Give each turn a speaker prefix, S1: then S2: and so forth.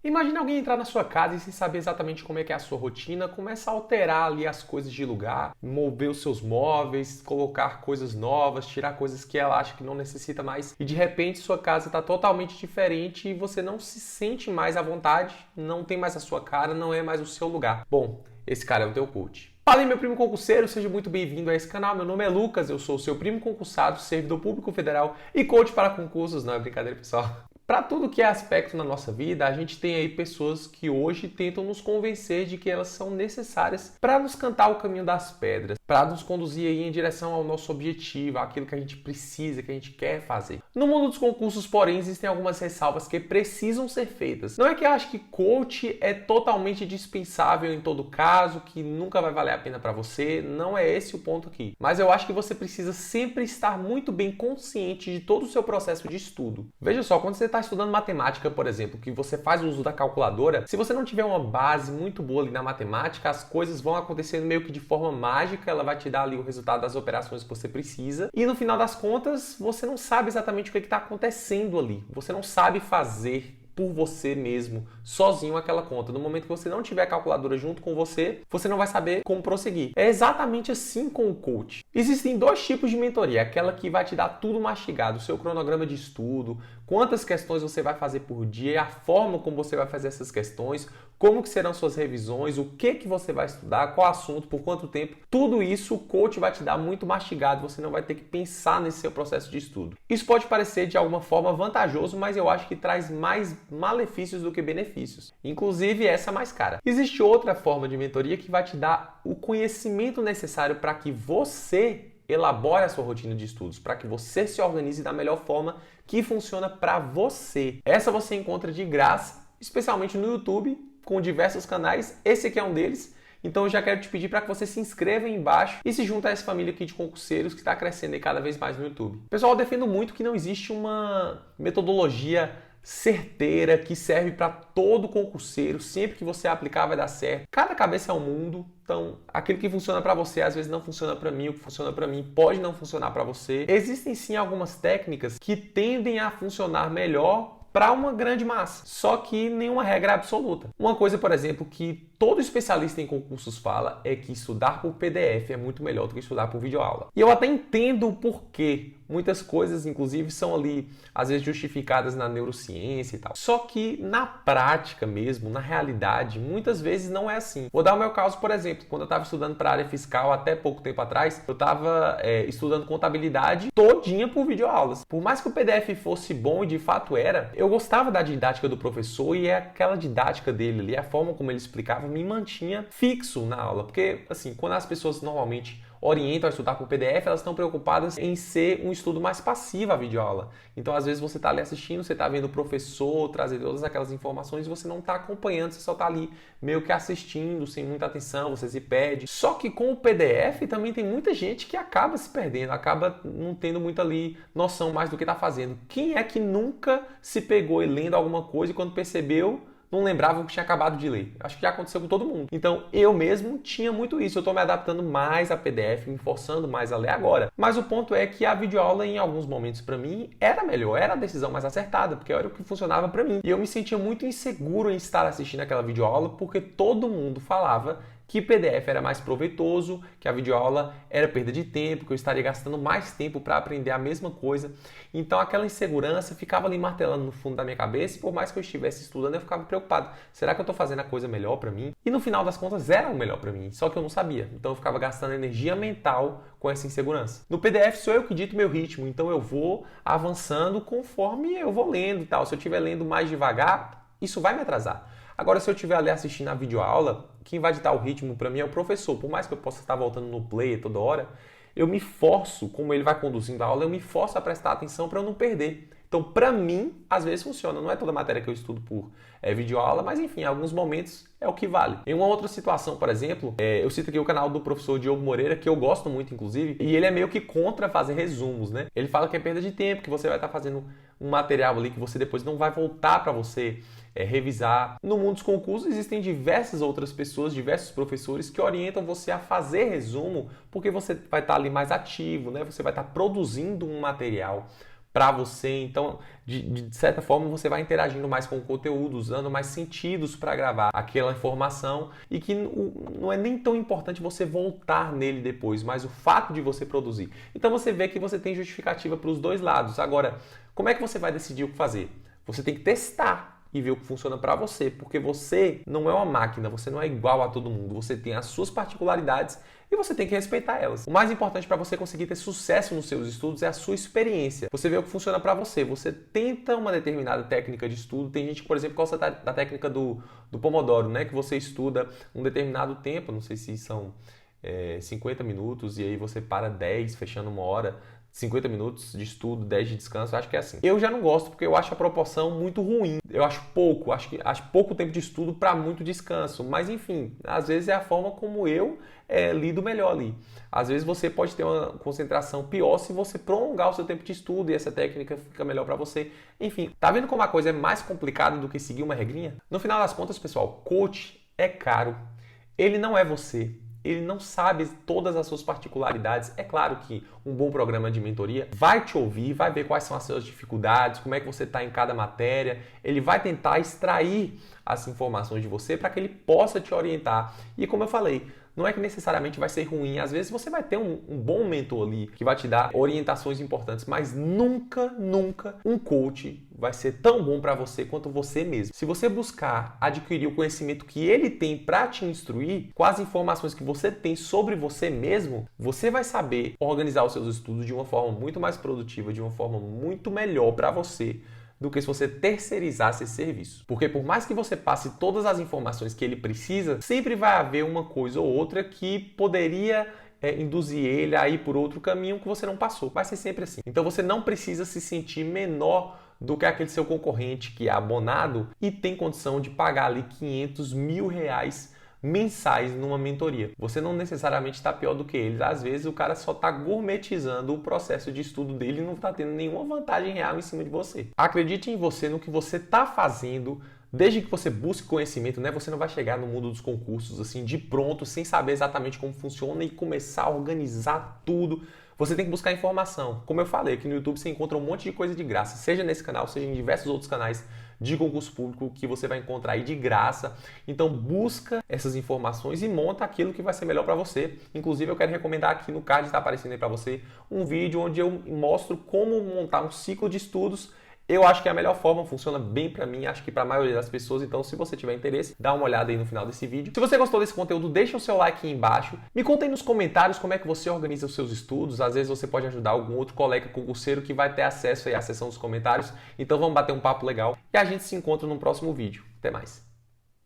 S1: Imagina alguém entrar na sua casa e sem saber exatamente como é que é a sua rotina, começa a alterar ali as coisas de lugar, mover os seus móveis, colocar coisas novas, tirar coisas que ela acha que não necessita mais e de repente sua casa está totalmente diferente e você não se sente mais à vontade, não tem mais a sua cara, não é mais o seu lugar. Bom, esse cara é o teu coach. Fala aí, meu primo concurseiro, seja muito bem-vindo a esse canal. Meu nome é Lucas, eu sou o seu primo concursado, servidor público federal e coach para concursos. Não é brincadeira, pessoal. Para tudo que é aspecto na nossa vida, a gente tem aí pessoas que hoje tentam nos convencer de que elas são necessárias para nos cantar o caminho das pedras, para nos conduzir aí em direção ao nosso objetivo, àquilo que a gente precisa, que a gente quer fazer. No mundo dos concursos, porém, existem algumas ressalvas que precisam ser feitas. Não é que eu acho que coach é totalmente dispensável em todo caso, que nunca vai valer a pena para você, não é esse o ponto aqui. Mas eu acho que você precisa sempre estar muito bem consciente de todo o seu processo de estudo. Veja só, quando você está estudando matemática, por exemplo, que você faz o uso da calculadora, se você não tiver uma base muito boa ali na matemática, as coisas vão acontecendo meio que de forma mágica, ela vai te dar ali o resultado das operações que você precisa e no final das contas você não sabe exatamente o que está acontecendo ali, você não sabe fazer por você mesmo, sozinho aquela conta. No momento que você não tiver a calculadora junto com você, você não vai saber como prosseguir. É exatamente assim com o coach. Existem dois tipos de mentoria, aquela que vai te dar tudo mastigado, o seu cronograma de estudo, quantas questões você vai fazer por dia, a forma como você vai fazer essas questões, como que serão suas revisões, o que você vai estudar, qual assunto, por quanto tempo. Tudo isso o coach vai te dar muito mastigado, você não vai ter que pensar nesse seu processo de estudo. Isso pode parecer de alguma forma vantajoso, mas eu acho que traz mais malefícios do que benefícios. Inclusive essa mais cara. Existe outra forma de mentoria que vai te dar o conhecimento necessário para que você elabore a sua rotina de estudos, para que você se organize da melhor forma que funciona para você. Essa você encontra de graça, especialmente no YouTube, com diversos canais. Esse aqui é um deles. Então eu já quero te pedir para que você se inscreva aí embaixo e se junte a essa família aqui de concurseiros que está crescendo aí cada vez mais no YouTube. Pessoal, eu defendo muito que não existe uma metodologia certeira que serve para todo concurseiro, sempre que você aplicar vai dar certo. Cada cabeça é um mundo, então aquilo que funciona para você às vezes não funciona para mim, o que funciona para mim pode não funcionar para você. Existem sim algumas técnicas que tendem a funcionar melhor para uma grande massa, só que nenhuma regra é absoluta. Uma coisa, por exemplo, que todo especialista em concursos fala é que estudar por PDF é muito melhor do que estudar por videoaula. E eu até entendo o porquê. Muitas coisas, inclusive, são ali, às vezes, justificadas na neurociência e tal. Só que na prática mesmo, na realidade, muitas vezes não é assim. Vou dar o meu caso, por exemplo. Quando eu estava estudando para a área fiscal, até pouco tempo atrás, eu estava estudando contabilidade todinha por videoaulas. Por mais que o PDF fosse bom e de fato era, eu gostava da didática do professor e aquela didática dele ali, a forma como ele explicava, me mantinha fixo na aula. Porque, assim, quando as pessoas normalmente orientam a estudar por PDF, elas estão preocupadas em ser um estudo mais passivo a videoaula. Então, às vezes, você está ali assistindo, você está vendo o professor trazer todas aquelas informações e você não está acompanhando, você só está ali meio que assistindo, sem muita atenção, você se perde. Só que com o PDF também tem muita gente que acaba se perdendo, acaba não tendo muito ali noção mais do que está fazendo. Quem é que nunca se pegou e lendo alguma coisa e quando percebeu, não lembrava o que tinha acabado de ler? Acho que já aconteceu com todo mundo. Então, eu mesmo tinha muito isso. Eu estou me adaptando mais a PDF, me forçando mais a ler agora. Mas o ponto é que a videoaula, em alguns momentos, para mim, era melhor. Era a decisão mais acertada, porque era o que funcionava para mim. E eu me sentia muito inseguro em estar assistindo aquela videoaula, porque todo mundo falava que PDF era mais proveitoso, que a videoaula era perda de tempo, que eu estaria gastando mais tempo para aprender a mesma coisa. Então aquela insegurança ficava ali martelando no fundo da minha cabeça e por mais que eu estivesse estudando, eu ficava preocupado. Será que eu estou fazendo a coisa melhor para mim? E no final das contas era o melhor para mim, só que eu não sabia. Então eu ficava gastando energia mental com essa insegurança. No PDF sou eu que dito meu ritmo, então eu vou avançando conforme eu vou lendo e tal. Se eu estiver lendo mais devagar, isso vai me atrasar. Agora, se eu estiver ali assistindo a videoaula, quem vai ditar o ritmo para mim é o professor. Por mais que eu possa estar voltando no play toda hora, eu me forço, como ele vai conduzindo a aula, eu me forço a prestar atenção para eu não perder. Então, para mim, às vezes funciona. Não é toda matéria que eu estudo por videoaula, mas enfim, em alguns momentos é o que vale. Em uma outra situação, por exemplo, eu cito aqui o canal do professor Diogo Moreira, que eu gosto muito, inclusive, e ele é meio que contra fazer resumos, né? Ele fala que é perda de tempo, que você vai estar fazendo um material ali que você depois não vai voltar para você revisar. No mundo dos concursos existem diversas outras pessoas, diversos professores que orientam você a fazer resumo, porque você vai estar ali mais ativo, né? Você vai estar produzindo um material para você. Então, de certa forma, você vai interagindo mais com o conteúdo, usando mais sentidos para gravar aquela informação e que não é nem tão importante você voltar nele depois, mas o fato de você produzir. Então, você vê que você tem justificativa para os dois lados. Agora, como é que você vai decidir o que fazer? Você tem que testar e ver o que funciona para você, porque você não é uma máquina, você não é igual a todo mundo, você tem as suas particularidades e você tem que respeitar elas. O mais importante para você conseguir ter sucesso nos seus estudos é a sua experiência. Você vê o que funciona para você, você tenta uma determinada técnica de estudo. Tem gente que, por exemplo, gosta da técnica do Pomodoro, né? Que você estuda um determinado tempo, não sei se são 50 minutos, e aí você para 10, fechando uma hora. 50 minutos de estudo, 10 de descanso, acho que é assim. Eu já não gosto porque eu acho a proporção muito ruim. Eu acho pouco tempo de estudo para muito descanso. Mas enfim, às vezes é a forma como eu lido melhor ali. Às vezes você pode ter uma concentração pior se você prolongar o seu tempo de estudo e essa técnica fica melhor para você. Enfim, tá vendo como a coisa é mais complicada do que seguir uma regrinha? No final das contas, pessoal, coach é caro. Ele não é você. Ele não sabe todas as suas particularidades. É claro que um bom programa de mentoria vai te ouvir, vai ver quais são as suas dificuldades, como é que você está em cada matéria. Ele vai tentar extrair as informações de você para que ele possa te orientar. E como eu falei, não é que necessariamente vai ser ruim. Às vezes você vai ter um bom mentor ali que vai te dar orientações importantes, mas nunca um coach vai ser tão bom para você quanto você mesmo. Se você buscar adquirir o conhecimento que ele tem para te instruir, com as informações que você tem sobre você mesmo, você vai saber organizar os seus estudos de uma forma muito mais produtiva, de uma forma muito melhor para você, do que se você terceirizasse esse serviço. Porque por mais que você passe todas as informações que ele precisa, sempre vai haver uma coisa ou outra que poderia induzir ele a ir por outro caminho que você não passou. Vai ser sempre assim. Então você não precisa se sentir menor do que aquele seu concorrente que é abonado e tem condição de pagar ali 500 mil reais mensais numa mentoria. Você não necessariamente está pior do que eles. Às vezes o cara só está gourmetizando o processo de estudo dele e não está tendo nenhuma vantagem real em cima de você. Acredite em você, no que você está fazendo. Desde que você busque conhecimento, né? Você não vai chegar no mundo dos concursos assim de pronto, sem saber exatamente como funciona e começar a organizar tudo. Você tem que buscar informação. Como eu falei, aqui no YouTube você encontra um monte de coisa de graça, seja nesse canal, seja em diversos outros canais de concurso público que você vai encontrar aí de graça. Então busca essas informações e monta aquilo que vai ser melhor para você. Inclusive eu quero recomendar aqui no card, está aparecendo aí para você, um vídeo onde eu mostro como montar um ciclo de estudos. Eu acho que é a melhor forma, funciona bem pra mim, acho que pra maioria das pessoas, então se você tiver interesse, dá uma olhada aí no final desse vídeo. Se você gostou desse conteúdo, deixa o seu like aí embaixo. Me conta aí nos comentários como é que você organiza os seus estudos, às vezes você pode ajudar algum outro colega concurseiro que vai ter acesso aí à seção dos comentários. Então vamos bater um papo legal e a gente se encontra no próximo vídeo. Até mais!